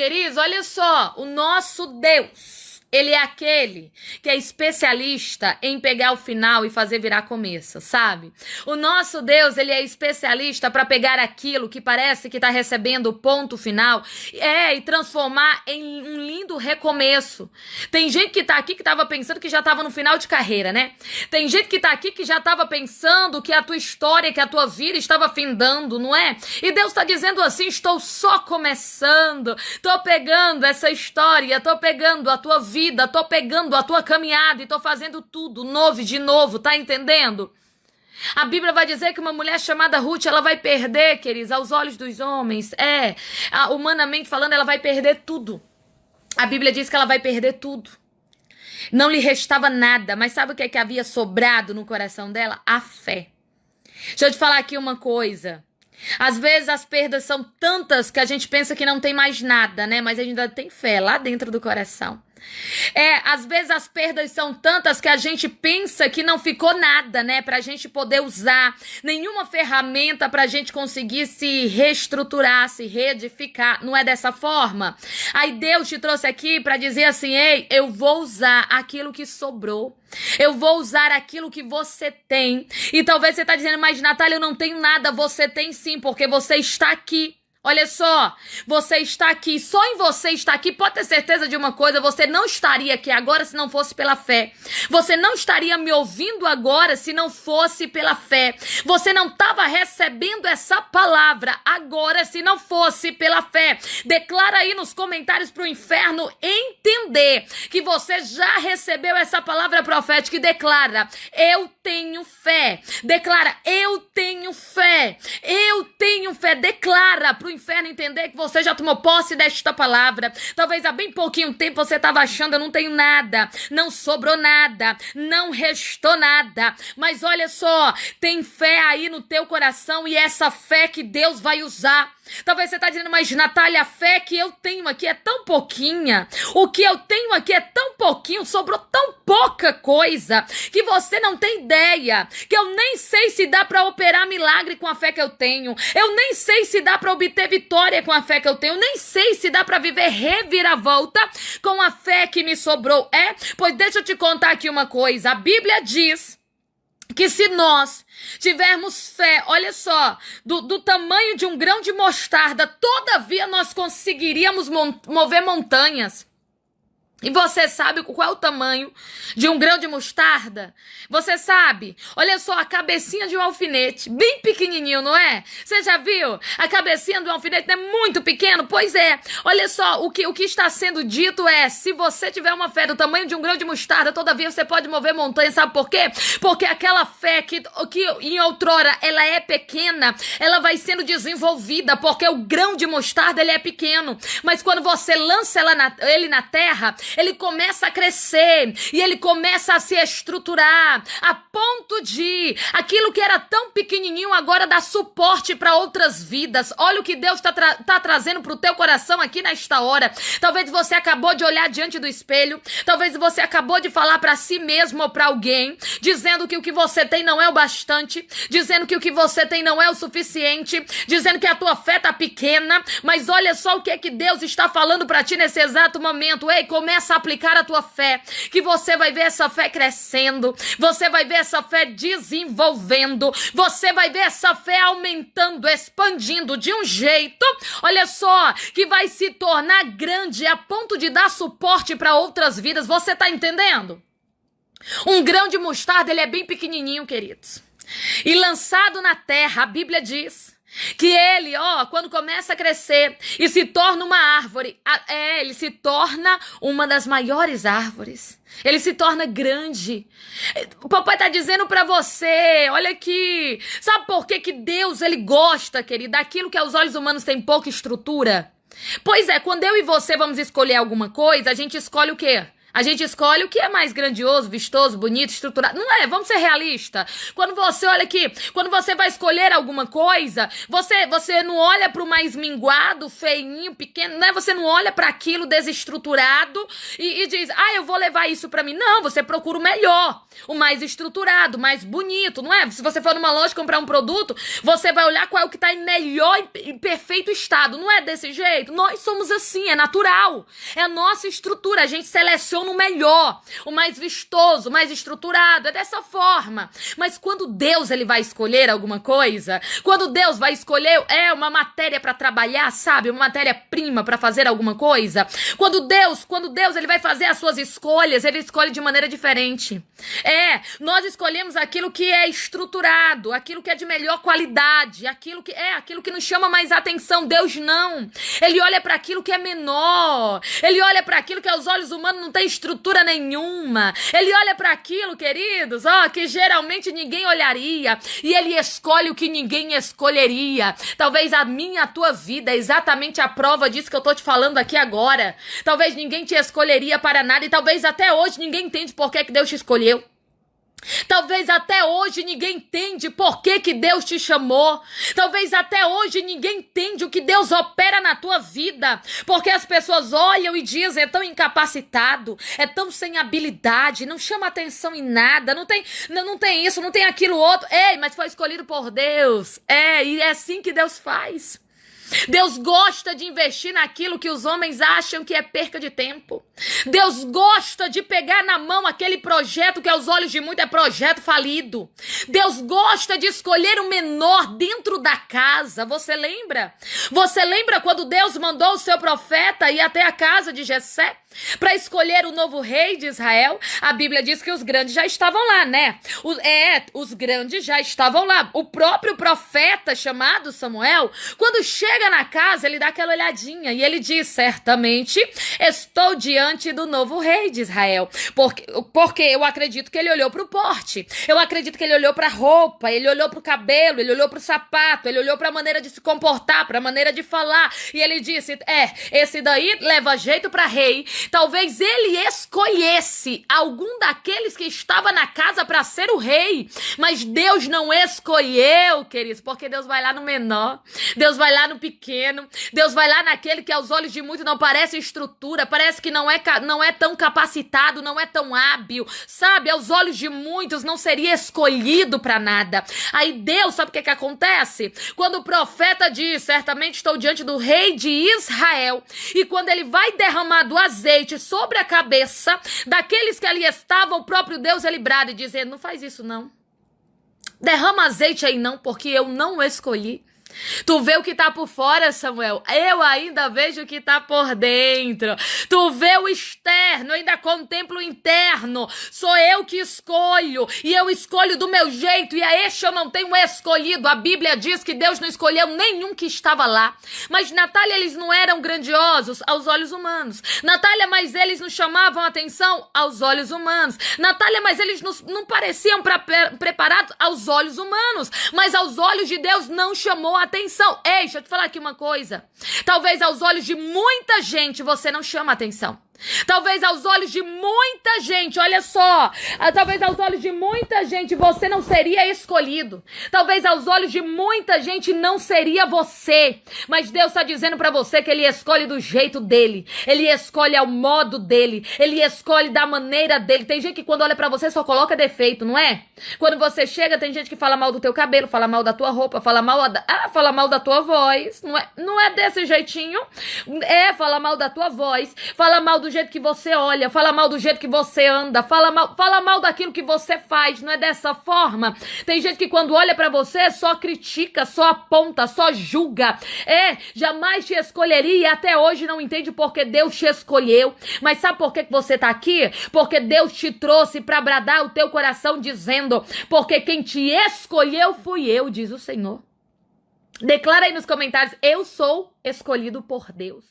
Queridos, olha só, o nosso Deus, ele é aquele que é especialista em pegar o final e fazer virar começo, sabe? O nosso Deus, ele é especialista para pegar aquilo que parece que está recebendo o ponto final e transformar em um lindo recomeço. Tem gente que tá aqui que tava pensando que já tava no final de carreira, né? Tem gente que tá aqui que já tava pensando que a tua história, que a tua vida estava findando, não é? E Deus tá dizendo assim, estou só começando, tô pegando essa história, tô pegando a tua vida, tô pegando a tua caminhada e tô fazendo tudo novo de novo, tá entendendo? A Bíblia vai dizer que uma mulher chamada Ruth, ela vai perder, queridos, aos olhos dos homens, humanamente falando, ela vai perder tudo. A Bíblia diz que ela vai perder tudo. Não lhe restava nada, mas sabe o que é que havia sobrado no coração dela? A fé. Deixa eu te falar aqui uma coisa. Às vezes as perdas são tantas que a gente pensa que não tem mais nada, né? Mas a gente ainda tem fé lá dentro do coração. Às vezes as perdas são tantas que a gente pensa que não ficou nada, né? Pra gente poder usar nenhuma ferramenta pra gente conseguir se reestruturar, se reedificar. Não é dessa forma? Aí Deus te trouxe aqui pra dizer assim, ei, eu vou usar aquilo que sobrou. Eu vou usar aquilo que você tem. E talvez você tá dizendo, mas Natália, eu não tenho nada. Você tem sim, porque você está aqui. Olha só, você está aqui, só em você estar aqui, pode ter certeza de uma coisa, você não estaria aqui agora se não fosse pela fé. Você não estaria me ouvindo agora se não fosse pela fé. Você não estava recebendo essa palavra agora se não fosse pela fé. Declara aí nos comentários para o inferno entender que você já recebeu essa palavra profética e declara, eu tenho fé. Declara, eu tenho fé. Eu tenho fé. Declara para o inferno entender que você já tomou posse desta palavra. Talvez há bem pouquinho tempo você estava achando, eu não tenho nada, não sobrou nada, não restou nada. Mas olha só, tem fé aí no teu coração e essa fé que Deus vai usar. Talvez você está dizendo, mas Natália, a fé que eu tenho aqui é tão pouquinha. O que eu tenho aqui é tão pouquinho, sobrou tão pouca coisa que você não tem ideia, que eu nem sei se dá para operar milagre com a fé que eu tenho. Eu nem sei se dá para obter vitória com a fé que eu tenho. Eu nem sei se dá para viver reviravolta com a fé que me sobrou. Pois deixa eu te contar aqui uma coisa. A Bíblia diz que se nós tivermos fé, olha só, do tamanho de um grão de mostarda, todavia nós conseguiríamos mover montanhas. E você sabe qual é o tamanho de um grão de mostarda? Você sabe? Olha só, a cabecinha de um alfinete, bem pequenininho, não é? Você já viu? A cabecinha de um alfinete é muito pequeno? Pois é. Olha só, o que está sendo dito é, se você tiver uma fé do tamanho de um grão de mostarda, todavia você pode mover montanha. Sabe por quê? Porque aquela fé que em outrora ela é pequena, ela vai sendo desenvolvida, porque o grão de mostarda ele é pequeno. Mas quando você lança ele na terra, ele começa a crescer e ele começa a se estruturar a ponto de aquilo que era tão pequenininho agora dar suporte para outras vidas. Olha o que Deus tá trazendo para o teu coração aqui nesta hora. Talvez você acabou de olhar diante do espelho, talvez você acabou de falar para si mesmo ou para alguém, dizendo que o que você tem não é o bastante, dizendo que o que você tem não é o suficiente, dizendo que a tua fé tá pequena, mas olha só o que é que Deus está falando para ti nesse exato momento. Ei, começa a aplicar a tua fé, que você vai ver essa fé crescendo, você vai ver essa fé desenvolvendo, você vai ver essa fé aumentando, expandindo de um jeito, olha só, que vai se tornar grande a ponto de dar suporte para outras vidas. Você tá entendendo? Um grão de mostarda, ele é bem pequenininho, queridos, e lançado na terra, a Bíblia diz que ele, quando começa a crescer e se torna uma árvore, ele se torna uma das maiores árvores. Ele se torna grande. O papai tá dizendo pra você, olha aqui, sabe por que Deus, ele gosta, querido, daquilo que aos olhos humanos tem pouca estrutura? Pois é, quando eu e você vamos escolher alguma coisa, a gente escolhe o quê? A gente escolhe o que é mais grandioso, vistoso, bonito, estruturado. Não é? Vamos ser realistas. Quando você olha aqui, quando você vai escolher alguma coisa, você não olha para o mais minguado, feinho, pequeno, né? Você não olha para aquilo desestruturado e diz, eu vou levar isso para mim. Não, você procura o melhor, o mais estruturado, o mais bonito, não é? Se você for numa loja comprar um produto, você vai olhar qual é o que está em melhor e perfeito estado. Não é desse jeito? Nós somos assim, é natural. É a nossa estrutura, a gente seleciona o melhor, o mais vistoso, o mais estruturado, é dessa forma. Mas quando Deus ele vai escolher alguma coisa, quando Deus vai escolher uma matéria para trabalhar, sabe, uma matéria-prima para fazer alguma coisa, quando Deus ele vai fazer as suas escolhas, ele escolhe de maneira diferente. Nós escolhemos aquilo que é estruturado, aquilo que é de melhor qualidade, aquilo que nos chama mais atenção. Deus não. Ele olha para aquilo que é menor. Ele olha para aquilo que aos olhos humanos não tem estrutura nenhuma. Ele olha para aquilo, queridos, que geralmente ninguém olharia. E ele escolhe o que ninguém escolheria. Talvez a minha, a tua vida é exatamente a prova disso que eu tô te falando aqui agora. Talvez ninguém te escolheria para nada. E talvez até hoje ninguém entende por que Deus te escolheu. Talvez até hoje ninguém entende por que Deus te chamou. Talvez até hoje ninguém entende o que Deus opera na tua vida. Porque as pessoas olham e dizem, é tão incapacitado, é tão sem habilidade, não chama atenção em nada, não tem isso, não tem aquilo outro. Mas foi escolhido por Deus. E é assim que Deus faz. Deus gosta de investir naquilo que os homens acham que é perca de tempo. Deus gosta de pegar na mão aquele projeto que aos olhos de muitos é projeto falido. Deus gosta de escolher o menor dentro da casa. Você lembra? Você lembra quando Deus mandou o seu profeta ir até a casa de Jessé para escolher o novo rei de Israel? A Bíblia diz que os grandes já estavam lá, né? Os grandes já estavam lá. O próprio profeta chamado Samuel, quando chega na casa, ele dá aquela olhadinha e ele diz, certamente estou diante do novo rei de Israel, porque eu acredito que ele olhou para o porte, eu acredito que ele olhou para a roupa, ele olhou para o cabelo, ele olhou para o sapato, ele olhou para a maneira de se comportar, para a maneira de falar, e ele disse, esse daí leva jeito para rei. Talvez ele escolhesse algum daqueles que estava na casa para ser o rei, mas Deus não escolheu, queridos, porque Deus vai lá no menor, Deus vai lá no pequeno, Deus vai lá naquele que aos olhos de muitos não parece estrutura, parece que não é tão capacitado, não é tão hábil, sabe? Aos olhos de muitos não seria escolhido para nada. Aí Deus, sabe o que acontece? Quando o profeta diz, certamente estou diante do rei de Israel, e quando ele vai derramar do azeite sobre a cabeça daqueles que ali estavam, o próprio Deus ele brada e dizendo, não faz isso não. Derrama azeite aí não, porque eu não o escolhi. Tu vê o que tá por fora, Samuel, eu ainda vejo o que tá por dentro. Tu vê o externo, eu ainda contemplo o interno. Sou eu que escolho, e eu escolho do meu jeito, e a este eu não tenho escolhido. A Bíblia diz que Deus não escolheu nenhum que estava lá. Mas, Natália, eles não eram grandiosos aos olhos humanos. Natália, mas eles não chamavam atenção aos olhos humanos. Natália, mas eles não pareciam preparados aos olhos humanos. Mas aos olhos de Deus não chamou atenção. Deixa eu te falar aqui uma coisa. Talvez aos olhos de muita gente você não chama atenção. Talvez aos olhos de muita gente, olha só, talvez aos olhos de muita gente você não seria escolhido. Talvez aos olhos de muita gente não seria você. Mas Deus está dizendo para você que Ele escolhe do jeito dele. Ele escolhe ao modo dele. Ele escolhe da maneira dele. Tem gente que quando olha para você só coloca defeito, não é? Quando você chega, tem gente que fala mal do teu cabelo, fala mal da tua roupa, fala mal da tua voz. Não é desse jeitinho? Fala mal da tua voz, fala mal do jeito que você olha, fala mal do jeito que você anda, fala mal daquilo que você faz, não é dessa forma? Tem gente que quando olha pra você só critica, só aponta, só julga, jamais te escolheria e até hoje não entende porque Deus te escolheu. Mas sabe por que você tá aqui? Porque Deus te trouxe pra bradar o teu coração dizendo, porque quem te escolheu fui eu, diz o Senhor. Declara aí nos comentários, eu sou escolhido por Deus.